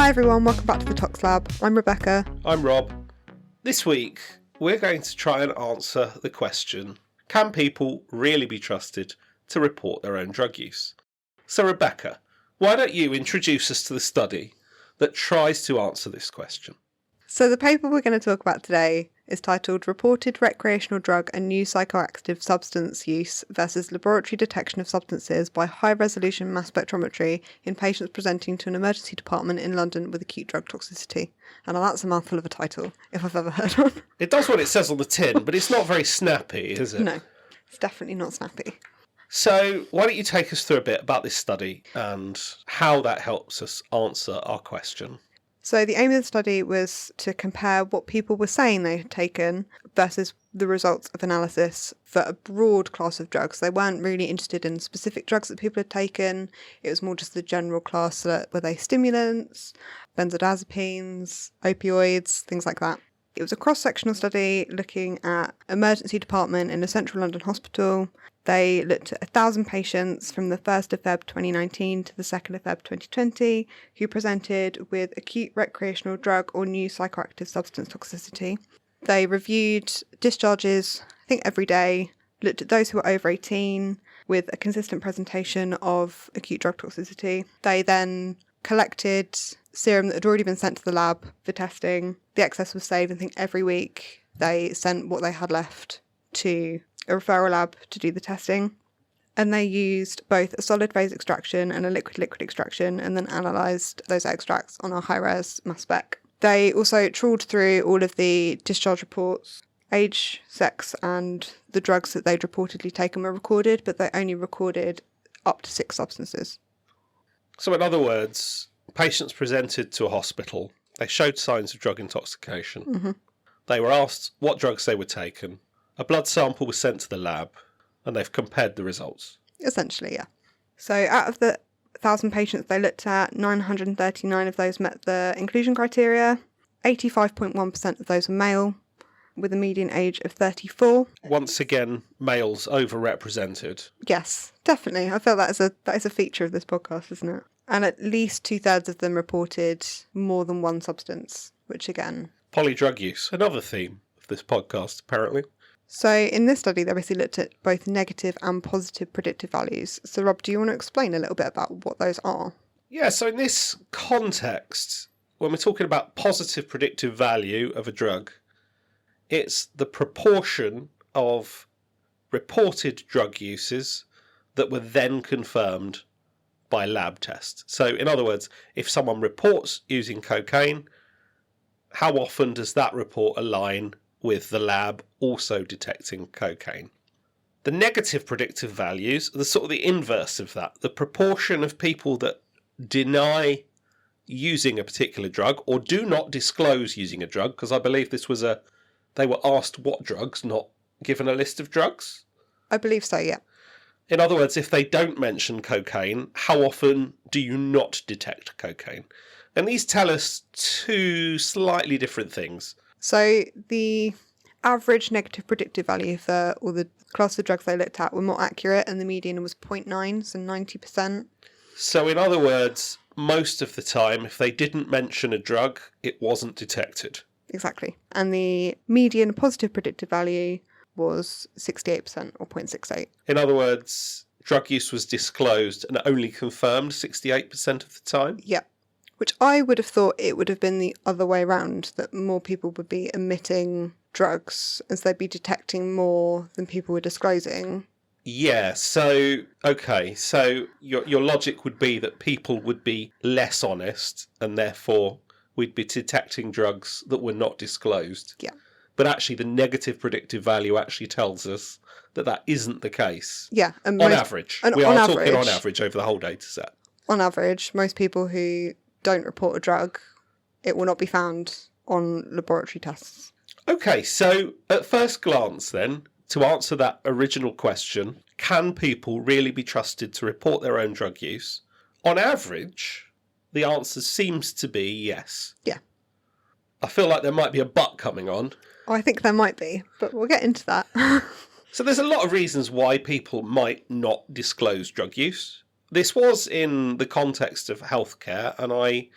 Hi everyone, welcome back to the Tox Lab. I'm Rebecca. I'm Rob. This week, we're going to try and answer the question, can people really be trusted to report their own drug use? So Rebecca, why don't you introduce us to the study that tries to answer this question? So the paper we're going to talk about today is titled Reported Recreational Drug and New Psychoactive Substance Use versus Laboratory Detection of Substances by High-Resolution Mass Spectrometry in Patients Presenting to an Emergency Department in London with Acute Drug Toxicity. And that's a mouthful of a title, if I've ever heard one. It does what it says on the tin, but it's not very snappy, is it? No, it's definitely not snappy. So why don't you take us through a bit about this study and how that helps us answer our question? So the aim of the study was to compare what people were saying they had taken versus the results of analysis for a broad class of drugs. They weren't really interested in specific drugs that people had taken. It was more just the general class. Were they stimulants, benzodiazepines, opioids, things like that. It was a cross-sectional study looking at emergency department in a central London hospital. They looked at 1,000 patients from the 1st of Feb 2019 to the 2nd of Feb 2020 who presented with acute recreational drug or new psychoactive substance toxicity. They reviewed discharges, I think every day, looked at those who were over 18 with a consistent presentation of acute drug toxicity. They then collected serum that had already been sent to the lab for testing. The excess was saved. I think every week they sent what they had left to a referral lab to do the testing. And they used both a solid phase extraction and a liquid extraction and then analysed those extracts on a high-res mass spec. They also trawled through all of the discharge reports. Age, sex and the drugs that they'd reportedly taken were recorded, but they only recorded up to 6 substances. So in other words, patients presented to a hospital. They showed signs of drug intoxication. Mm-hmm. They were asked what drugs they were taking. A blood sample was sent to the lab, and they've compared the results. Essentially, yeah. So out of the 1,000 patients they looked at, 939 of those met the inclusion criteria. 85.1% of those were male, with a median age of 34. Once again, males overrepresented. Yes, definitely. I feel that is a feature of this podcast, isn't it? And at least 2/3 of them reported more than one substance, which again... Polydrug use, another theme of this podcast, apparently. So in this study, they basically looked at both negative and positive predictive values. So Rob, do you want to explain a little bit about what those are? Yeah, so in this context, when we're talking about positive predictive value of a drug, it's the proportion of reported drug uses that were then confirmed by lab tests. So in other words, if someone reports using cocaine, how often does that report align with the lab also detecting cocaine? The negative predictive values are the sort of the inverse of that. The proportion of people that deny using a particular drug or do not disclose using a drug, because I believe this was they were asked what drugs, not given a list of drugs. I believe so, yeah. In other words, if they don't mention cocaine, how often do you not detect cocaine? And these tell us two slightly different things. So the average negative predictive value for all the class of drugs they looked at were more accurate, and the median was 0.9, so 90%. So in other words, most of the time, if they didn't mention a drug, it wasn't detected. Exactly. And the median positive predictive value was 68% or 0.68. In other words, drug use was disclosed and only confirmed 68% of the time? Yep. Which I would have thought it would have been the other way around, that more people would be omitting drugs as they'd be detecting more than people were disclosing. Yeah, so, okay, so your logic would be that people would be less honest and therefore we'd be detecting drugs that were not disclosed. Yeah. But actually the negative predictive value actually tells us that that isn't the case. Yeah. And on average. We are talking on average over the whole data set. On average, most people who don't report a drug, it will not be found on laboratory tests. Okay, so at first glance then, to answer that original question, can people really be trusted to report their own drug use? On average, the answer seems to be yes. Yeah. I feel like there might be a but coming on. Oh, I think there might be, but we'll get into that. So there's a lot of reasons why people might not disclose drug use. This was in the context of healthcare, and I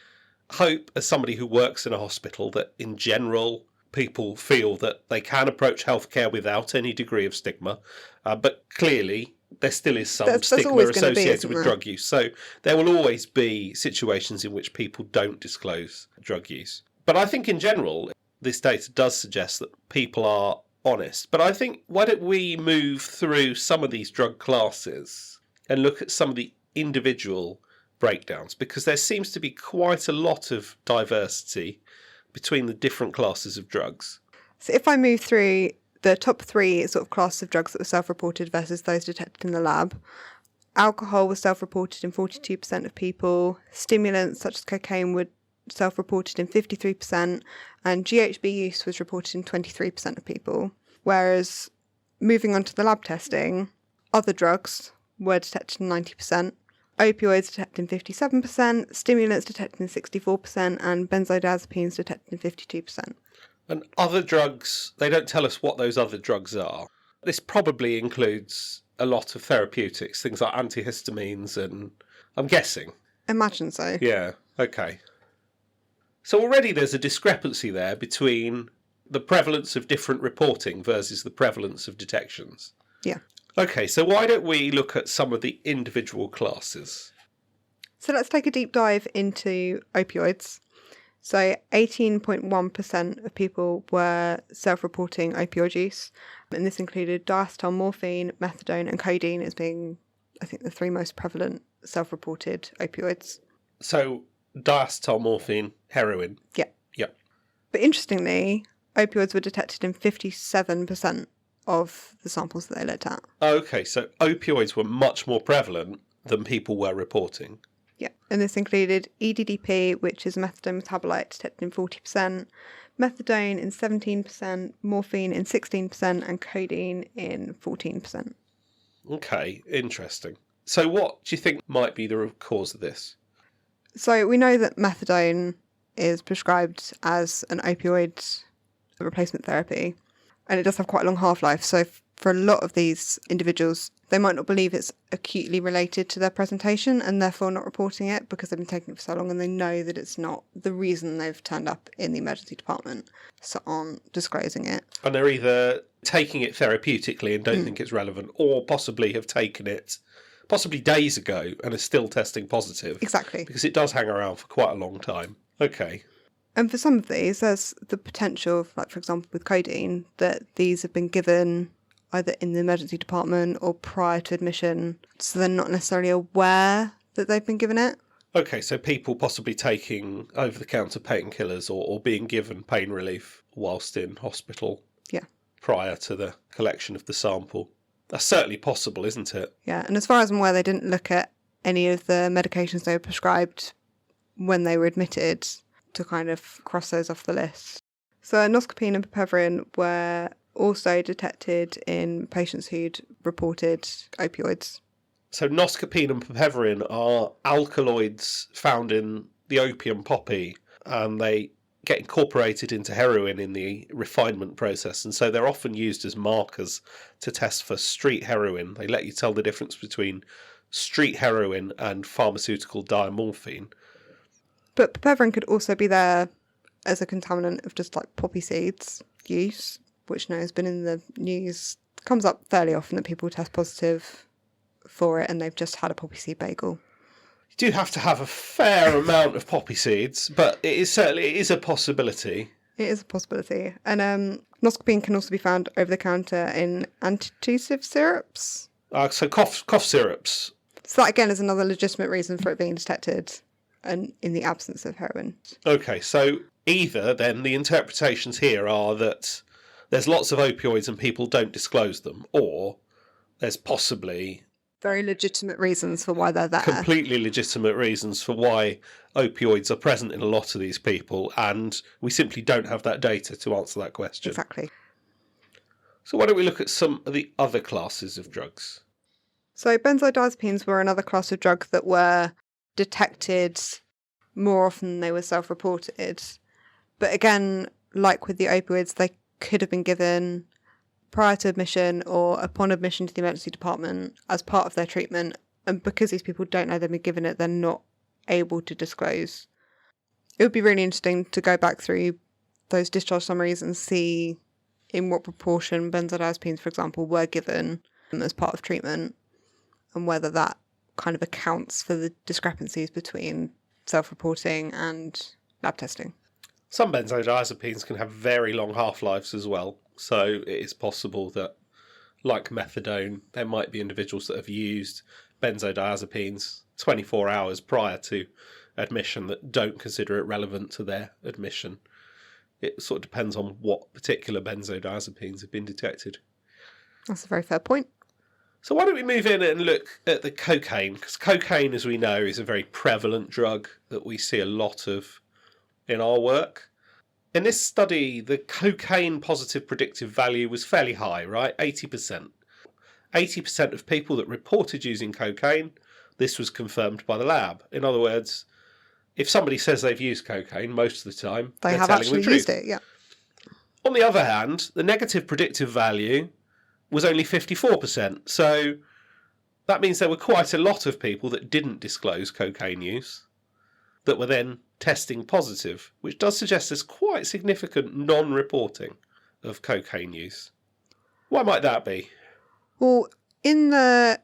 hope, as somebody who works in a hospital, that in general people feel that they can approach healthcare without any degree of stigma. But clearly, there still is some That's stigma always gonna be, associated isn't with there? drug use. So there will always be situations in which people don't disclose drug use. But I think in general, this data does suggest that people are honest. But I think, why don't we move through some of these drug classes and look at some of the individual breakdowns, because there seems to be quite a lot of diversity between the different classes of drugs. So if I move through the top three sort of classes of drugs that were self-reported versus those detected in the lab, alcohol was self-reported in 42% of people, stimulants such as cocaine were self-reported in 53%, and GHB use was reported in 23% of people. Whereas moving on to the lab testing, other drugs were detected in 90%, opioids detected in 57%, stimulants detected in 64%, and benzodiazepines detected in 52%. And other drugs, they don't tell us what those other drugs are. This probably includes a lot of therapeutics, things like antihistamines, and I'm guessing. Imagine so. Yeah, okay. So already there's a discrepancy there between the prevalence of different reporting versus the prevalence of detections. Yeah. Okay, so why don't we look at some of the individual classes? So let's take a deep dive into opioids. So 18.1% of people were self-reporting opioid use, and this included diacetyl morphine, methadone, and codeine as being, I think, the three most prevalent self-reported opioids. So diacetyl morphine, heroin. Yeah. Yeah. But interestingly, opioids were detected in 57% of the samples that they looked at. Okay, so opioids were much more prevalent than people were reporting. Yeah, and this included EDDP, which is a methadone metabolite, detected in 40%, methadone in 17%, morphine in 16%, and codeine in 14%. Okay, interesting. So what do you think might be the root cause of this? So we know that methadone is prescribed as an opioid replacement therapy, and it does have quite a long half-life. So for a lot of these individuals, they might not believe it's acutely related to their presentation and therefore not reporting it because they've been taking it for so long and they know that it's not the reason they've turned up in the emergency department, so aren't disclosing it. And they're either taking it therapeutically and don't think it's relevant, or possibly have taken it possibly days ago and are still testing positive. Exactly. Because it does hang around for quite a long time. Okay. And for some of these, there's the potential, like for example with codeine, that these have been given either in the emergency department or prior to admission, so they're not necessarily aware that they've been given it. Okay, so people possibly taking over-the-counter painkillers or being given pain relief whilst in hospital. Yeah. Prior to the collection of the sample. That's certainly possible, isn't it? Yeah, and as far as I'm aware, they didn't look at any of the medications they were prescribed when they were admitted to kind of cross those off the list. So noscapine and piperacillin were also detected in patients who'd reported opioids. So noscapine and piperacillin are alkaloids found in the opium poppy, and they get incorporated into heroin in the refinement process, and so they're often used as markers to test for street heroin. They let you tell the difference between street heroin and pharmaceutical diamorphine. But piperacillin could also be there as a contaminant of just like poppy seeds use, which now has been in the news. It comes up fairly often that people test positive for it and they've just had a poppy seed bagel. You do have to have a fair amount of poppy seeds, but it is a possibility. It is a possibility. And noscapine can also be found over the counter in antitussive syrups. So cough syrups. So that again is another legitimate reason for it being detected and in the absence of heroin. Okay, so either then the interpretations here are that there's lots of opioids and people don't disclose them, or there's possibly very legitimate reasons for why they're there. Completely legitimate reasons for why opioids are present in a lot of these people, and we simply don't have that data to answer that question. Exactly. So why don't we look at some of the other classes of drugs? So benzodiazepines were another class of drug that were detected more often than they were self-reported. But again, like with the opioids, they could have been given prior to admission or upon admission to the emergency department as part of their treatment. And because these people don't know they've been given it, they're not able to disclose. It would be really interesting to go back through those discharge summaries and see in what proportion benzodiazepines, for example, were given as part of treatment, and whether that kind of accounts for the discrepancies between self-reporting and lab testing. Some benzodiazepines can have very long half-lives as well, so it is possible that, like methadone, there might be individuals that have used benzodiazepines 24 hours prior to admission that don't consider it relevant to their admission. It sort of depends on what particular benzodiazepines have been detected. That's a very fair point. So why don't we move in and look at the cocaine? Because cocaine, as we know, is a very prevalent drug that we see a lot of in our work. In this study, the cocaine positive predictive value was fairly high, right? 80%. 80% of people that reported using cocaine, this was confirmed by the lab. In other words, if somebody says they've used cocaine, most of the time, They have actually used it, yeah. On the other hand, the negative predictive value was only 54%. So that means there were quite a lot of people that didn't disclose cocaine use that were then testing positive, which does suggest there's quite significant non-reporting of cocaine use. Why might that be? Well, in the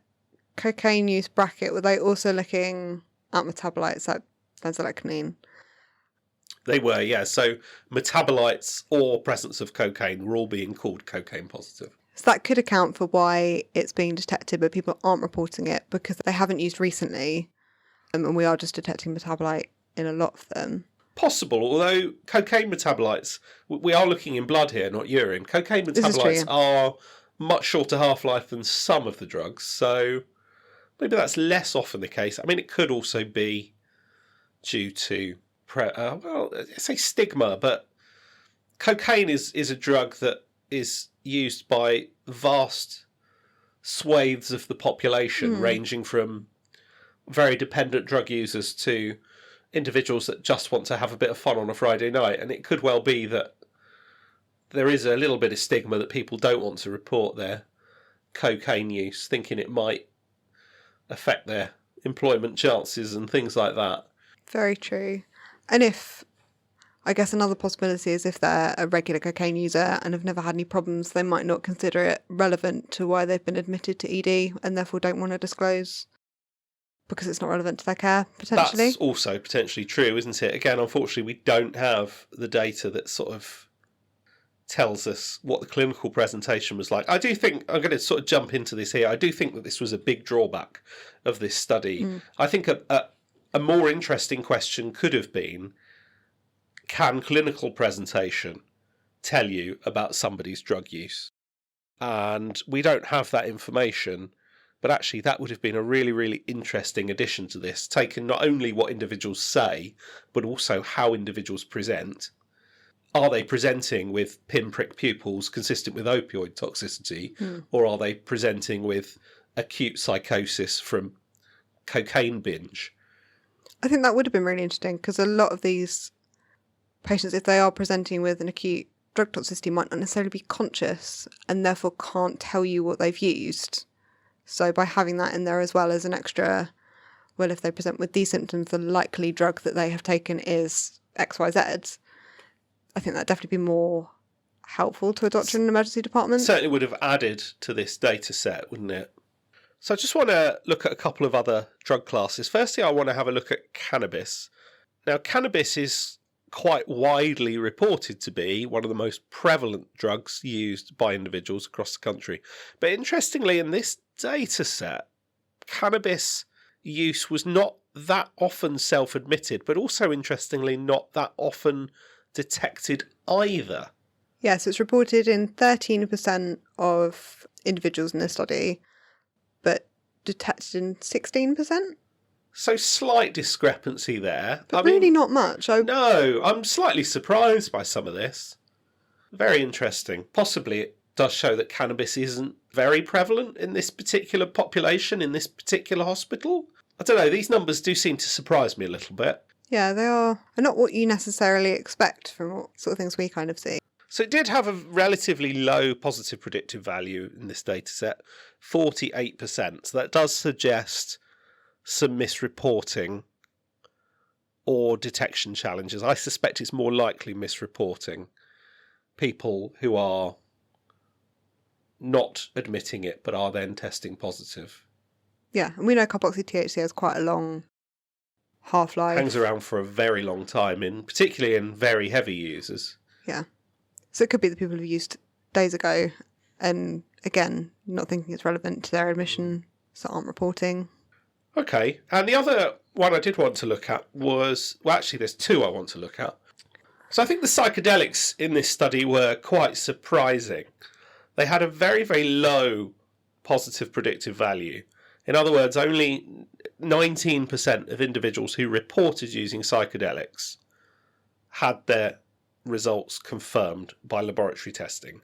cocaine use bracket, were they also looking at metabolites like benzoylecgonine? They were, yeah. So metabolites or presence of cocaine were all being called cocaine positive. So that could account for why it's being detected, but people aren't reporting it because they haven't used recently, and we are just detecting metabolite in a lot of them. Possible, although cocaine metabolites, we are looking in blood here, not urine. Cocaine metabolites are much shorter half-life than some of the drugs, so maybe that's less often the case. I mean, it could also be due to, I say stigma, but cocaine is a drug that is used by vast swathes of the population, ranging from very dependent drug users to individuals that just want to have a bit of fun on a Friday night. And it could well be that there is a little bit of stigma that people don't want to report their cocaine use, thinking it might affect their employment chances and things like that. Very true. And I guess another possibility is if they're a regular cocaine user and have never had any problems, they might not consider it relevant to why they've been admitted to ED and therefore don't want to disclose because it's not relevant to their care, potentially. That's also potentially true, isn't it? Again, unfortunately, we don't have the data that sort of tells us what the clinical presentation was like. I do think, I'm going to sort of jump into this here, I do think that this was a big drawback of this study. I think a more interesting question could have been, can clinical presentation tell you about somebody's drug use? And we don't have that information, but actually that would have been a really, really interesting addition to this, taking not only what individuals say, but also how individuals present. Are they presenting with pinprick pupils consistent with opioid toxicity, or are they presenting with acute psychosis from cocaine binge? I think that would have been really interesting because a lot of these patients, if they are presenting with an acute drug toxicity, might not necessarily be conscious and therefore can't tell you what they've used. So by having that in there as well as an extra, well, if they present with these symptoms, the likely drug that they have taken is XYZ, I think that'd definitely be more helpful to a doctor in an emergency department. Certainly would have added to this data set, wouldn't it? So I just want to look at a couple of other drug classes. Firstly, I want to have a look at cannabis. Now, cannabis is quite widely reported to be one of the most prevalent drugs used by individuals across the country. But interestingly, in this data set, cannabis use was not that often self-admitted, but also, interestingly, not that often detected either. Yes, it's reported in 13% of individuals in this study, but detected in 16%. So slight discrepancy there. But really not much. No, I'm slightly surprised by some of this. Very interesting. Possibly it does show that cannabis isn't very prevalent in this particular population, in this particular hospital. I don't know, these numbers do seem to surprise me a little bit. Yeah, they are not what you necessarily expect from what sort of things we kind of see. So it did have a relatively low positive predictive value in this data set, 48%. So that does suggest some misreporting or detection challenges. I suspect it's more likely misreporting. People who are not admitting it but are then testing positive. Yeah, and we know carboxy THC has quite a long half-life. Hangs around for a very long time, particularly in very heavy users. Yeah. So it could be the people who used days ago and, again, not thinking it's relevant to their admission, so aren't reporting. Okay, and the other one I did want to look at was, well, actually there's two I want to look at. So I think the psychedelics in this study were quite surprising. They had a very, very low positive predictive value. In other words, only 19% of individuals who reported using psychedelics had their results confirmed by laboratory testing.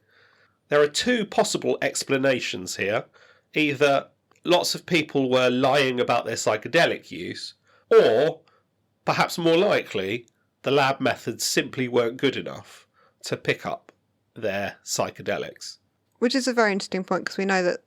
There are two possible explanations here. Either lots of people were lying about their psychedelic use, or, perhaps more likely, the lab methods simply weren't good enough to pick up their psychedelics. Which is a very interesting point, because we know that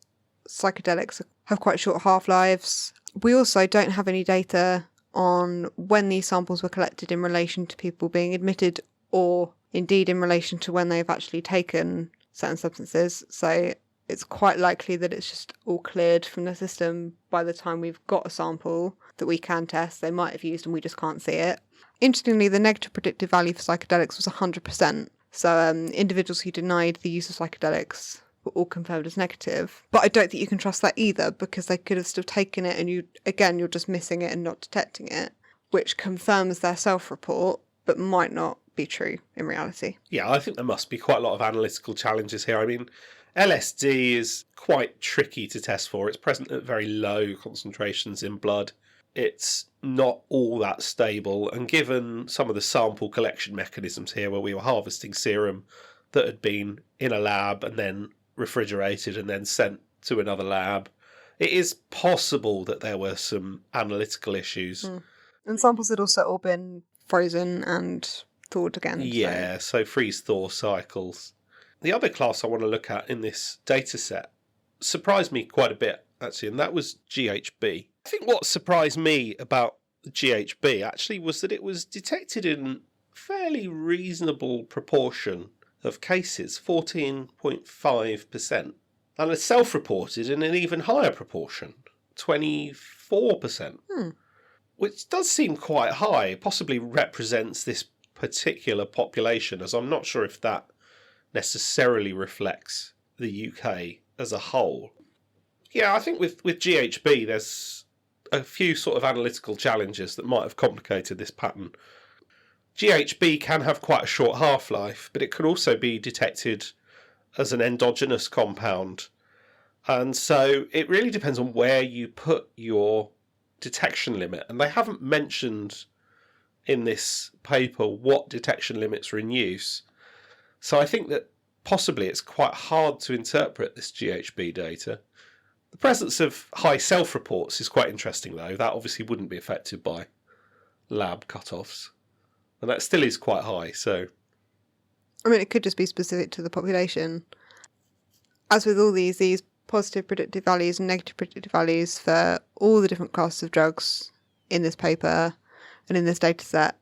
psychedelics have quite short half-lives. We also don't have any data on when these samples were collected in relation to people being admitted, or indeed in relation to when they've actually taken certain substances. So it's quite likely that it's just all cleared from the system by the time we've got a sample that we can test. They might have used and we just can't see it. Interestingly, the negative predictive value for psychedelics was 100%. So individuals who denied the use of psychedelics were all confirmed as negative. But I don't think you can trust that either, because they could have still taken it and you're just missing it and not detecting it, which confirms their self-report, but might not be true in reality. Yeah, I think there must be quite a lot of analytical challenges here. I mean, LSD is quite tricky to test for. It's present at very low concentrations in blood. It's not all that stable, and given some of the sample collection mechanisms here, where we were harvesting serum that had been in a lab and then refrigerated and then sent to another lab, it is possible that there were some analytical issues. And samples had also all been frozen and thawed again. Yeah, so freeze-thaw cycles. The other class I want to look at in this data set surprised me quite a bit, actually, and that was GHB. I think what surprised me about GHB actually was that it was detected in fairly reasonable proportion of cases, 14.5%, and it's self-reported in an even higher proportion, 24%, which does seem quite high, possibly represents this particular population, as I'm not sure if that necessarily reflects the UK as a whole. Yeah, I think with GHB there's a few sort of analytical challenges that might have complicated this pattern. GHB can have quite a short half-life, but it can also be detected as an endogenous compound. And so it really depends on where you put your detection limit. And they haven't mentioned in this paper what detection limits are in use. So I think that possibly it's quite hard to interpret this GHB data. The presence of high self-reports is quite interesting, though. That obviously wouldn't be affected by lab cut-offs. And that still is quite high, so... I mean, it could just be specific to the population. As with all these positive predictive values and negative predictive values for all the different classes of drugs in this paper and in this data set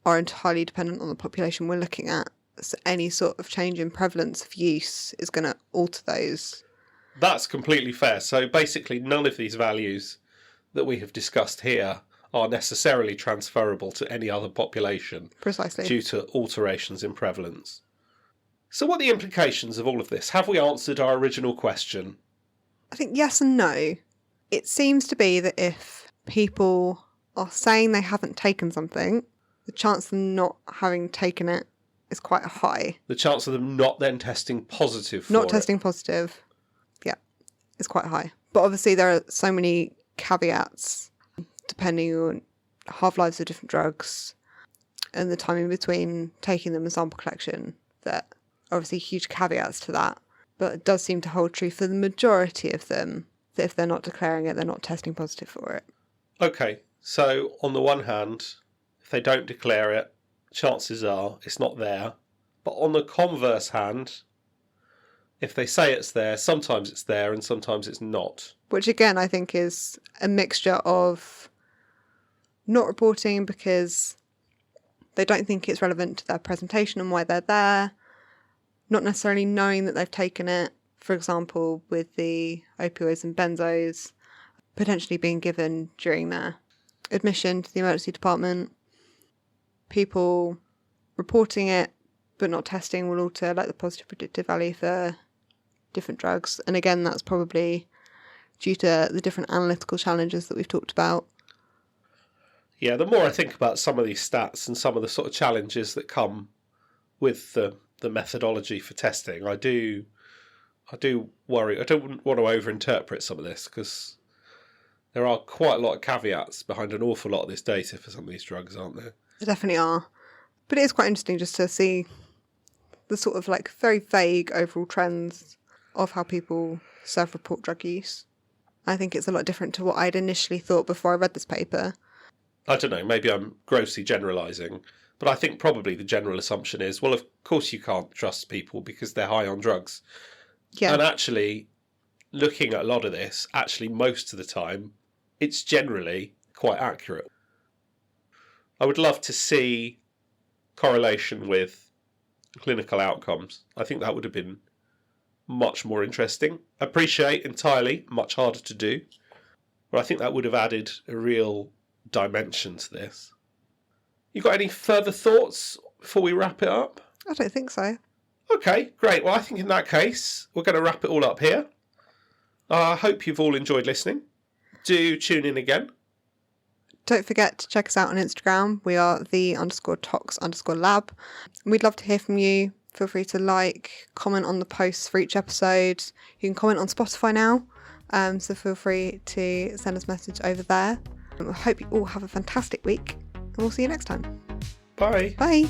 are entirely dependent on the population we're looking at. So any sort of change in prevalence of use is going to alter those. That's completely fair. So basically none of these values that we have discussed here are necessarily transferable to any other population. Precisely. Due to alterations in prevalence. So what are the implications of all of this? Have we answered our original question? I think yes and no. It seems to be that if people are saying they haven't taken something, the chance of them not having taken it is quite high. The chance of them not then testing positive for Not testing positive, yeah, is quite high. But obviously there are so many caveats depending on half-lives of different drugs and the timing between taking them and sample collection, that obviously huge caveats to that. But it does seem to hold true for the majority of them, that if they're not declaring it, they're not testing positive for it. Okay, so on the one hand, if they don't declare it, chances are it's not there. But on the converse hand, if they say it's there, sometimes it's there and sometimes it's not. Which again, I think is a mixture of not reporting because they don't think it's relevant to their presentation and why they're there, not necessarily knowing that they've taken it, for example, with the opioids and benzos potentially being given during their admission to the emergency department. People reporting it but not testing will alter like the positive predictive value for different drugs. And again, that's probably due to the different analytical challenges that we've talked about. Yeah, the more I think about some of these stats and some of the sort of challenges that come with the methodology for testing, I do worry. I don't want to overinterpret some of this because there are quite a lot of caveats behind an awful lot of this data for some of these drugs, aren't there? There definitely are. But it is quite interesting just to see the sort of like very vague overall trends of how people self-report drug use. I think it's a lot different to what I'd initially thought before I read this paper. I don't know, maybe I'm grossly generalising, but I think probably the general assumption is, well, of course you can't trust people because they're high on drugs. Yeah. And actually, looking at a lot of this, actually most of the time, it's generally quite accurate. I would love to see correlation with clinical outcomes. I think that would have been much more interesting. Appreciate entirely, much harder to do. But I think that would have added a real dimension to this. You got any further thoughts before we wrap it up? I don't think so. Okay, great. Well, I think in that case, we're going to wrap it all up here. I hope you've all enjoyed listening. Do tune in again. Don't forget to check us out on Instagram. We are _tox_lab. We'd love to hear from you. Feel free to like, comment on the posts for each episode. You can comment on Spotify now, so feel free to send us a message over there. I hope you all have a fantastic week, and we'll see you next time. Bye. Bye.